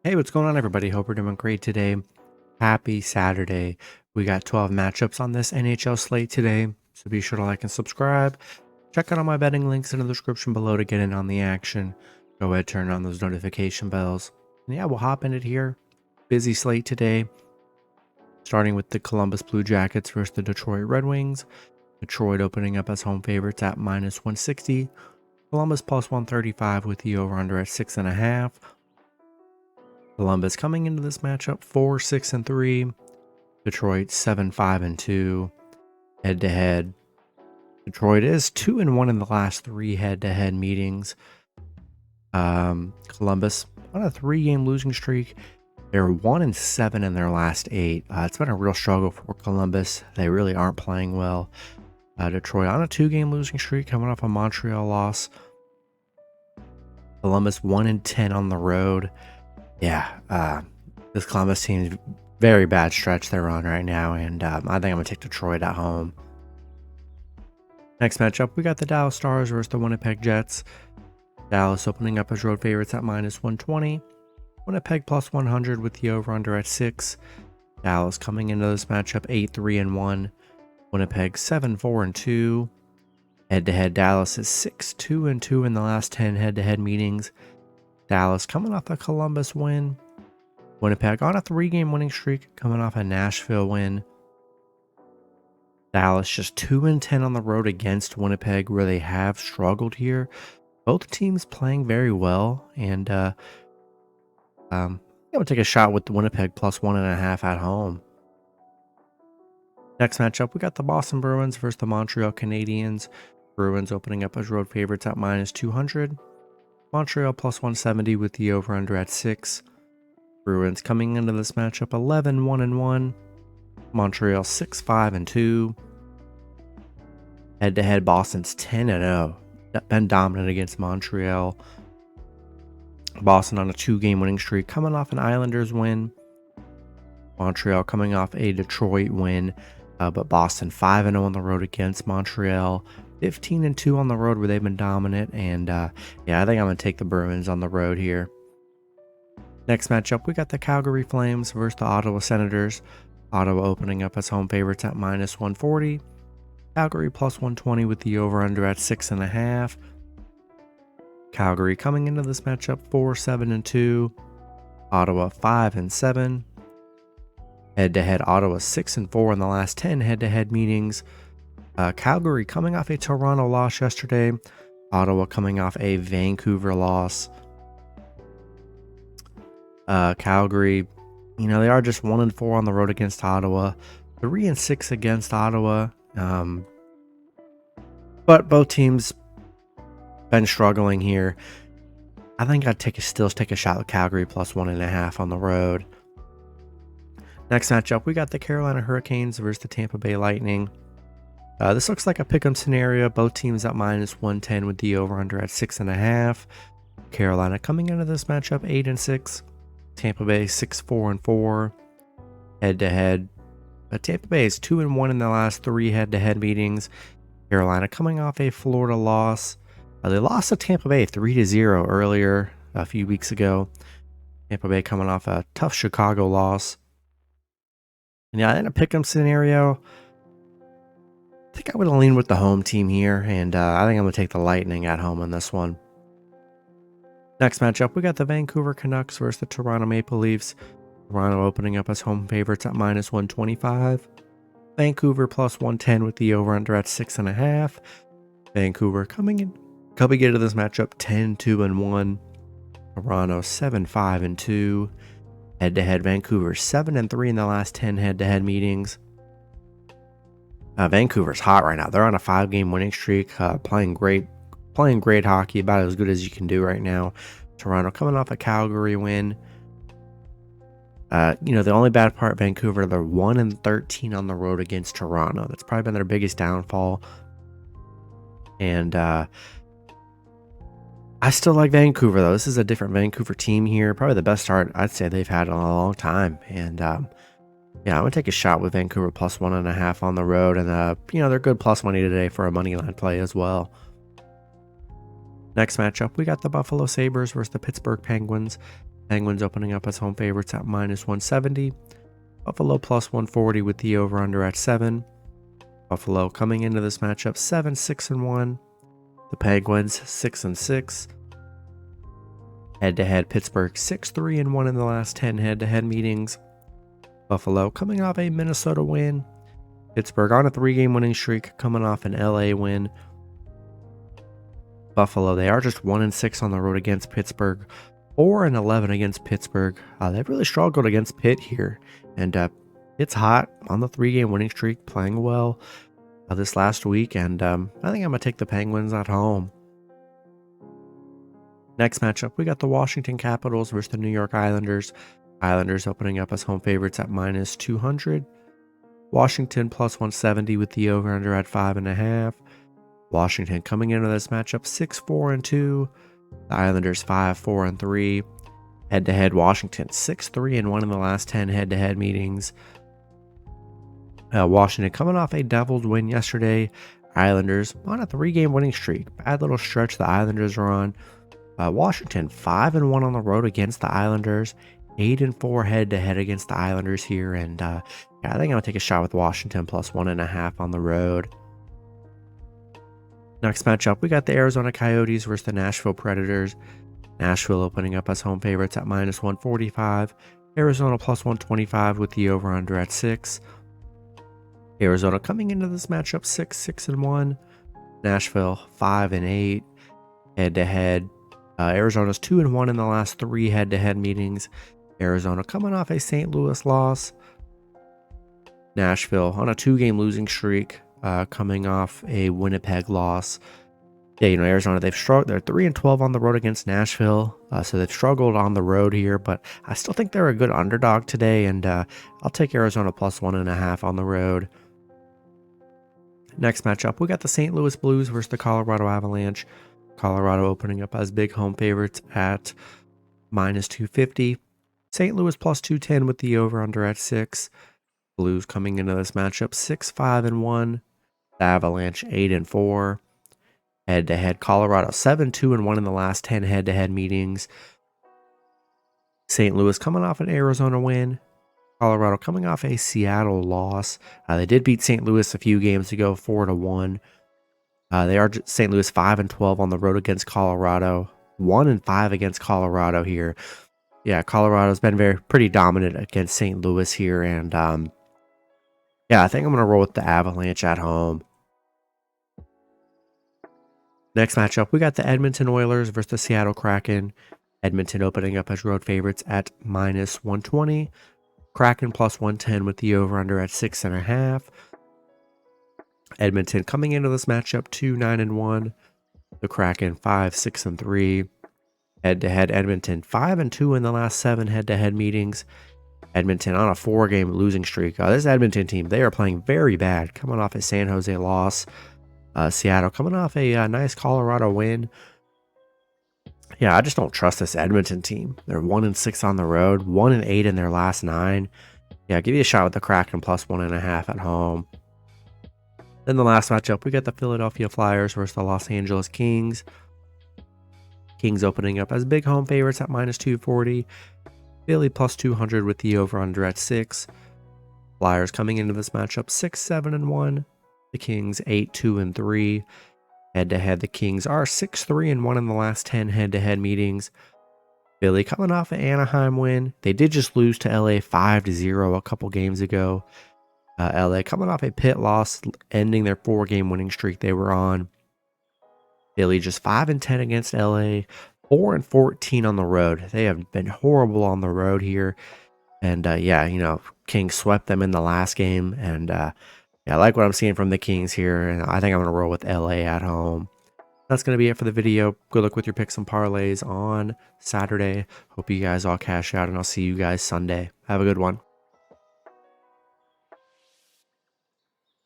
Hey, what's going on, everybody? Hope we're doing great today. Happy Saturday. We got 12 matchups on this NHL slate today, so be sure to like and subscribe. Check out all my betting links in the description below to get in on the action. Go ahead, turn on those notification bells. And yeah, we'll hop in it here. Busy slate today, starting with the Columbus Blue Jackets versus the Detroit Red Wings. Detroit opening up as home favorites at minus 160. Columbus plus 135 with the over-under at 6.5. Columbus coming into this matchup 4-6-3. Detroit 7-5-2. Head-to-head. Detroit is 2-1 in the last 3 head-to-head meetings. Columbus on a 3-game losing streak. They're 1-7 in their last 8. It's been a real struggle for Columbus. They really aren't playing well. Detroit on a 2-game losing streak, coming off a Montreal loss. Columbus 1-10 on the road. Yeah, this Columbus team's very bad stretch they're on right now, and I think I'm going to take Detroit at home. Next matchup, we got the Dallas Stars versus the Winnipeg Jets. Dallas opening up as road favorites at minus 120. Winnipeg plus 100 with the over-under at 6. Dallas coming into this matchup 8-3-1. Winnipeg 7-4-2. Head-to-head, Dallas is 6-2-2 in the last 10 head-to-head meetings. Dallas coming off a Columbus win. Winnipeg on a 3-game winning streak, coming off a Nashville win. Dallas just 2-10 on the road against Winnipeg, where they have struggled here. Both teams playing very well, and I'm gonna take a shot with the Winnipeg plus 1.5 at home. Next matchup, we got the Boston Bruins versus the Montreal Canadiens. Bruins opening up as road favorites at minus 200. Montreal plus 170 with the over-under at 6. Bruins coming into this matchup 11-1-1. Montreal 6-5-2. Head-to-head, Boston's 10-0. Been dominant against Montreal. Boston on a 2-game winning streak, coming off an Islanders win. Montreal coming off a Detroit win, but Boston 5-0 on the road against Montreal. 15-2 on the road where they've been dominant, and yeah, I think I'm going to take the Bruins on the road here. Next matchup, we got the Calgary Flames versus the Ottawa Senators. Ottawa opening up as home favorites at minus 140. Calgary plus 120 with the over-under at 6.5. Calgary coming into this matchup 4-7-2. Ottawa 5-7. Head-to-head, Ottawa 6-4 in the last 10 head-to-head meetings. Calgary coming off a Toronto loss yesterday. Ottawa coming off a Vancouver loss. Calgary, they are just 1-4 on the road against Ottawa. 3-6 against Ottawa. But both teams been struggling here. I think I'd still take a shot with Calgary plus 1.5 on the road. Next matchup, we got the Carolina Hurricanes versus the Tampa Bay Lightning. This looks like a pick'em scenario. Both teams at minus 110 with the over-under at 6.5. Carolina coming into this matchup 8-6. Tampa Bay 6-4-4. Head-to-head. Tampa Bay is 2-1 in the last 3 head-to-head meetings. Carolina coming off a Florida loss. They lost to Tampa Bay 3-0 earlier a few weeks ago. Tampa Bay coming off a tough Chicago loss. And yeah, in a pick'em scenario, I think I would lean with the home team here, and I think I'm going to take the Lightning at home on this one. Next matchup, we got the Vancouver Canucks versus the Toronto Maple Leafs. Toronto opening up as home favorites at minus 125. Vancouver plus 110 with the over-under at 6.5. Vancouver coming into this matchup 10-2-1. Toronto 7-5-2. Head-to-head, Vancouver 7-3 in the last 10 head-to-head meetings. Vancouver's hot right now. They're on a 5-game winning streak, playing great hockey, about as good as you can do right now. Toronto coming off a Calgary win. The only bad part, Vancouver, they're 1-13 on the road against Toronto. That's probably been their biggest downfall. And I still like Vancouver, though. This is a different Vancouver team here. Probably the best start I'd say they've had in a long time. And yeah, I'm going to take a shot with Vancouver plus 1.5 on the road. And, they're good plus money today for a money line play as well. Next matchup, we got the Buffalo Sabres versus the Pittsburgh Penguins. Penguins opening up as home favorites at -170. Buffalo plus 140 with the over-under at 7. Buffalo coming into this matchup 7-6-1. The Penguins 6-6. Head-to-head Pittsburgh 6-3-1 in the last 10 head-to-head meetings. Buffalo coming off a Minnesota win. Pittsburgh on a 3-game winning streak, coming off an LA win. Buffalo, they are just 1-6 on the road against Pittsburgh, 4-11 against Pittsburgh. They've really struggled against Pitt here, and it's hot on the 3-game winning streak, playing well this last week, and I think I'm going to take the Penguins at home. Next matchup, we got the Washington Capitals versus the New York Islanders. Islanders opening up as home favorites at -200. Washington plus 170 with the over-under at 5.5. Washington coming into this matchup 6-4-2. The Islanders 5-4-3. Head-to-head Washington 6-3-1 in the last 10 head-to-head meetings. Washington coming off a Devils win yesterday. Islanders on a 3-game winning streak. Bad little stretch the Islanders are on. Washington 5-1 on the road against the Islanders. 8-4 head-to-head against the Islanders here, and yeah, I think I'm gonna take a shot with Washington plus 1.5 on the road. Next matchup, we got the Arizona Coyotes versus the Nashville Predators. Nashville opening up as home favorites at -145. Arizona plus 125 with the over/under at 6. Arizona coming into this matchup 6-6-1. Nashville 5-8 head-to-head. Arizona's 2-1 in the last 3 head-to-head meetings. Arizona coming off a St. Louis loss. Nashville on a 2-game losing streak, coming off a Winnipeg loss. Yeah, Arizona, they've struggled. They're 3-12 on the road against Nashville, so they've struggled on the road here, but I still think they're a good underdog today, and I'll take Arizona plus 1.5 on the road. Next matchup, we got the St. Louis Blues versus the Colorado Avalanche. Colorado opening up as big home favorites at -250. St. Louis plus 210 with the over-under at 6. Blues coming into this matchup 6-5-1. The Avalanche 8-4. Head-to-head Colorado 7-2-1 in the last 10 head-to-head meetings. St. Louis coming off an Arizona win. Colorado coming off a Seattle loss. They did beat St. Louis a few games ago, 4-1. They are St. Louis 5-12 on the road against Colorado. 1-5 against Colorado here. Yeah, Colorado's been pretty dominant against St. Louis here, and yeah, I think I'm going to roll with the Avalanche at home. Next matchup, we got the Edmonton Oilers versus the Seattle Kraken. Edmonton opening up as road favorites at -120. Kraken plus 110 with the over-under at 6.5. Edmonton coming into this matchup 2-9-1. The Kraken 5-6-3. Head-to-head Edmonton 5-2 in the last 7 head-to-head meetings. Edmonton on a 4-game losing streak. This Edmonton team, they are playing very bad, coming off a San Jose loss. Seattle coming off a nice Colorado win. Yeah, I just don't trust this Edmonton team. They're 1-6 on the road, 1-8 in their last 9. Yeah, give you a shot with the Kraken plus 1.5 at home. Then the last matchup, we got the Philadelphia Flyers versus the Los Angeles Kings. Kings opening up as big home favorites at -240. Philly plus 200 with the over-under at 6. Flyers coming into this matchup 6-7-1. The Kings 8-2-3. Head-to-head, the Kings are 6-3-1 in the last 10 head-to-head meetings. Philly coming off an Anaheim win. They did just lose to LA 5-0 a couple games ago. LA coming off a Pitt loss, ending their 4-game winning streak they were on. Philly just 5-10 against LA, 4-14 on the road. They have been horrible on the road here. And yeah, Kings swept them in the last game. And yeah, I like what I'm seeing from the Kings here. And I think I'm going to roll with LA at home. That's going to be it for the video. Good luck with your picks and parlays on Saturday. Hope you guys all cash out, and I'll see you guys Sunday. Have a good one.